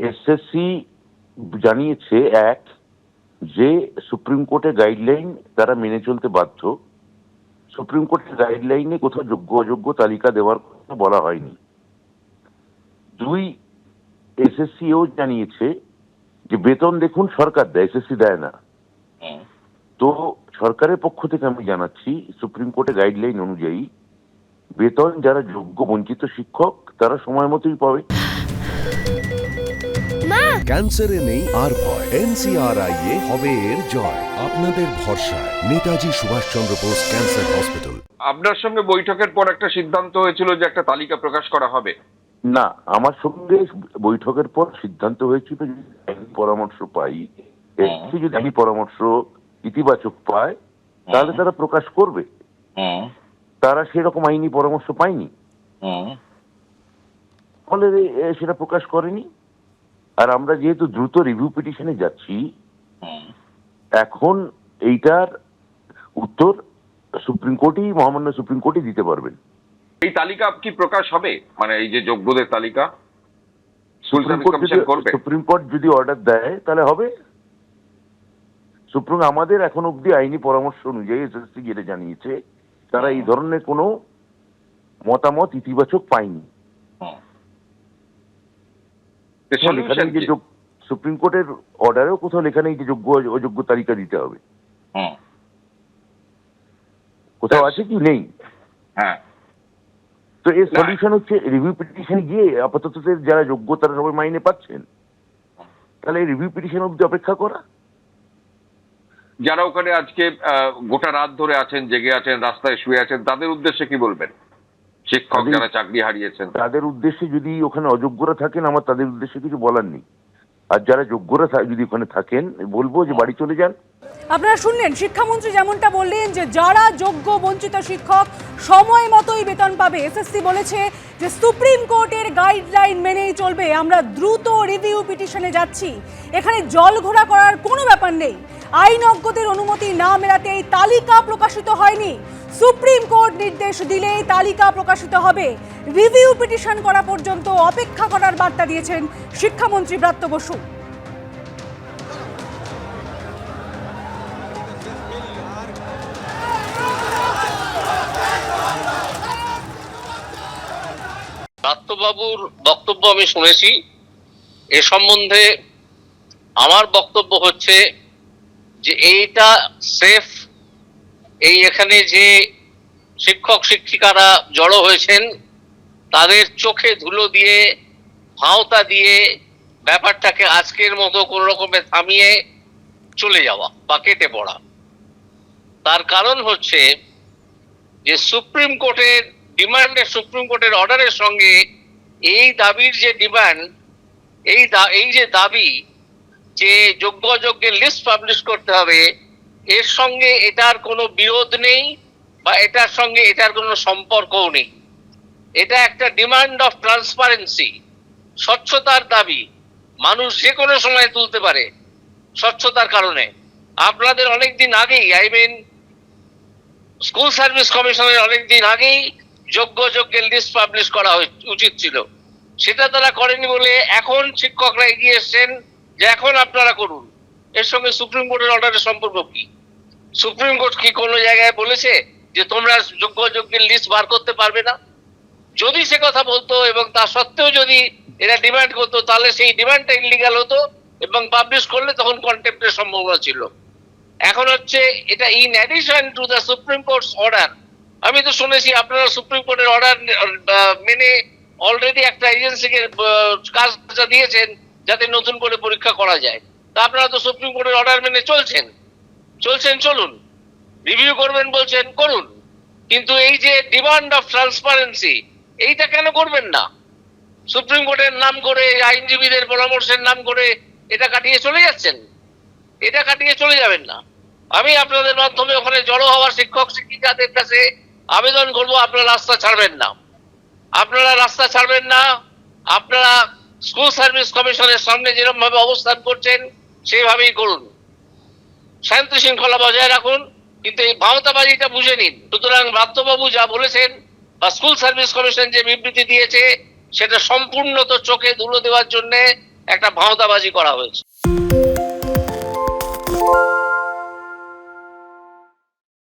SSC জানিয়েছে এক, যে সুপ্রিম কোর্টের গাইডলাইন তারা মেনে চলতে বাধ্য। সুপ্রিম কোর্টের গাইডলাইনে কোথাও যোগ্য অযোগ্য তালিকা দেওয়ার কথা বলা হয়নি। দুই, এসএসসিও জানিয়েছে যে বেতন দেখুন সরকার দেয়, এসএসসি দেয় না। তো সরকারের পক্ষ থেকে আমি জানাচ্ছি, সুপ্রিম কোর্টের গাইডলাইন অনুযায়ী বেতন যারা যোগ্য বঞ্চিত শিক্ষক তারা সময় মতোই পাবে। ক্যান্সারে নেই আর ভয়, NCRI হবে এর জয়। আপনাদের ভরসা নেতাজি সুভাষচন্দ্র বোস ক্যান্সার হসপিটাল। আপনার সঙ্গে বৈঠকের পর একটা সিদ্ধান্ত হয়েছিল যে একটা তালিকা প্রকাশ করা হবে। না, আমার সঙ্গে বৈঠকের পর সিদ্ধান্ত হয়েছিল যদি আইনি পরামর্শ পাই, যদি আইনি পরামর্শ ইতিবাচক পায় তাহলে তারা প্রকাশ করবে। তারা সেরকম আইনি পরামর্শ পায়নি, ফলে সেটা প্রকাশ করেনি। আর আমরা যেহেতু দ্রুত রিভিউ পিটিশনে যাচ্ছি, এখন এইটার উত্তর সুপ্রিম কোর্টই, মহামান্য সুপ্রিম কোর্টই দিতে পারবেন। এই তালিকা কি প্রকাশ হবে, মানে এই যে যোগ্যদের তালিকা সুপ্রিম কোর্ট যদি অর্ডার দেয় তাহলে হবে। সুপ্রিম আমাদের এখন অব্দি আইনি পরামর্শ অনুযায়ী এসএসসি যেটা জানিয়েছে, তারা এই ধরনের কোনো মতামত ইতিবাচক পায়নি। সুপ্রিম কোর্টের অর্ডারেও কোথাও লেখা নেই যে যোগ্য অযোগ্য তালিকা দিতে হবে। কোথাও আছে কি? নেই। হ্যাঁ, তো এর সলিউশন হচ্ছে রিভিউ পিটিশন গিয়ে আপাতত যারা যোগ্য তারা সবাই মাইনে পাচ্ছেন, তাহলে এই রিভিউ পিটিশন অব্দি অপেক্ষা করা। যারা ওখানে আজকে গোটা রাত ধরে আছেন, জেগে আছেন, রাস্তায় শুয়ে আছেন, তাদের উদ্দেশ্যে কি বলবেন? শিক্ষক যারা চাকরি হারিয়েছেন তাদের উদ্দেশ্যে, যদি ওখানে অযোগ্যরা থাকেন আমার তাদের উদ্দেশ্যে কিছু বলার নেই। আর যারা যোগ্যরা যদি ওখানে থাকেন বলবো যে বাড়ি চলে যান। আপনারা শুনলেন শিক্ষামন্ত্রী যেমনটা বললেন যে যারা যোগ্য বঞ্চিত শিক্ষক সময় মতোই বেতন পাবে। এসএসসি বলেছে যে সুপ্রিম কোর্টের গাইডলাইন মেনেই চলবে, আমরা দ্রুত রিভিউ পিটিশনে যাচ্ছি। এখানে জল ঘোলা করার কোনো ব্যাপার নেই। আইনজ্ঞদের অনুমতি না মেলাতে এই তালিকা প্রকাশিত হয়নি। সুপ্রিম কোর্ট নির্দেশ দিলে তালিকা প্রকাশিত হবে। রিভিউ পিটিশন করা পর্যন্ত অপেক্ষা করার বার্তা দিয়েছেন শিক্ষামন্ত্রী ব্রাত্য বসু। ব্রাত্যবাবুর বক্তব্য আমি শুনেছি। এ সম্বন্ধে আমার বক্তব্য হচ্ছে যে এইটা সেফ, এই এখানে যে শিক্ষক শিক্ষিকারা জড়ো হয়েছেন তাদের চোখে ধুলো দিয়ে, ভাঁওতা দিয়ে ব্যাপারটাকে আজকের মতো কোন রকমে থামিয়ে চলে যাওয়া বা কেটে পড়া। তার কারণ হচ্ছে যে সুপ্রিম কোর্টের ডিমান্ডের, সুপ্রিম কোর্টের অর্ডারের সঙ্গে এই দাবির যে ডিমান্ড, এই যে দাবি যে যোগ্য অযোগ্যের লিস্ট পাবলিশ করতে হবে, এর সঙ্গে এটার কোনো বিরোধ নেই বা এটার সঙ্গে এটার কোনো সম্পর্কও নেই। এটা একটা ডিমান্ড অফ ট্রান্সপারেন্সি, স্বচ্ছতার দাবি। মানুষ যে কোনো সময় তুলতে পারে স্বচ্ছতার কারণে। আপনাদের অনেকদিন আগেই, স্কুল সার্ভিস কমিশনের অনেকদিন আগেই যোগ্য অযোগ্যের লিস্ট পাবলিশ করা উচিত ছিল। সেটা তারা করেনি বলে এখন শিক্ষকরা এগিয়ে এসছেন যে এখন আপনারা করুন। এর সঙ্গে সুপ্রিম কোর্টের অর্ডারের সম্পর্ক কি? সুপ্রিম কোর্ট কি কোনো জায়গায় বলেছে যে তোমরা যোগ্য অযোগ্যের লিস্ট বার করতে পারবে না? যদি সে কথা বলতো এবং তা সত্ত্বেও যদি এরা ডিমান্ড করতো, তাহলে সেই ডিমান্ডটা ইলিগাল হতো এবং পাবলিশ করলে তখন কন্টেম্প্টের সম্ভাবনা ছিল। এখন হচ্ছে এটা in addition to the Supreme Court's order. আমি তো শুনেছি আপনারা সুপ্রিম কোর্টের অর্ডার মেনে অলরেডি একটা এজেন্সিকে কাজটা দিয়েছেন যাতে নতুন করে পরীক্ষা করা যায়। তা আপনারা তো সুপ্রিম কোর্টের অর্ডার মেনে চলছেন, চলুন। রিভিউ করবেন বলছেন, করুন। কিন্তু এই যে ডিমান্ড অফ ট্রান্সপারেন্সি, এইটা কেন করবেন না? সুপ্রিম কোর্টের নাম করে, আইনজীবীদের পরামর্শের নাম করে এটা কাটিয়ে চলে যাচ্ছেন। এটা কাটিয়ে চলে যাবেন না। আমি আপনাদের মাধ্যমে ওখানে জড়ো হওয়া শিক্ষক শিক্ষিকাদের কাছে আবেদন করবো, আপনারা রাস্তা ছাড়বেন না। আপনারা স্কুল সার্ভিস কমিশনের সামনে যেরকম ভাবে অবস্থান করছেন সেইভাবেই করুন। শান্তি শৃঙ্খলা বজায় রাখুন, কিন্তু এই ভাওতাবাজিটা বুঝে নিন। সুতরাং ব্রাত্যবাবু যা বলেছেন বা স্কুল সার্ভিস কমিশন যে বিবৃতি দিয়েছে সেটা সম্পূর্ণ তো চোখে ধুলো দেওয়ার জন্য একটা ভাঁওতাবাজি করা হয়েছে।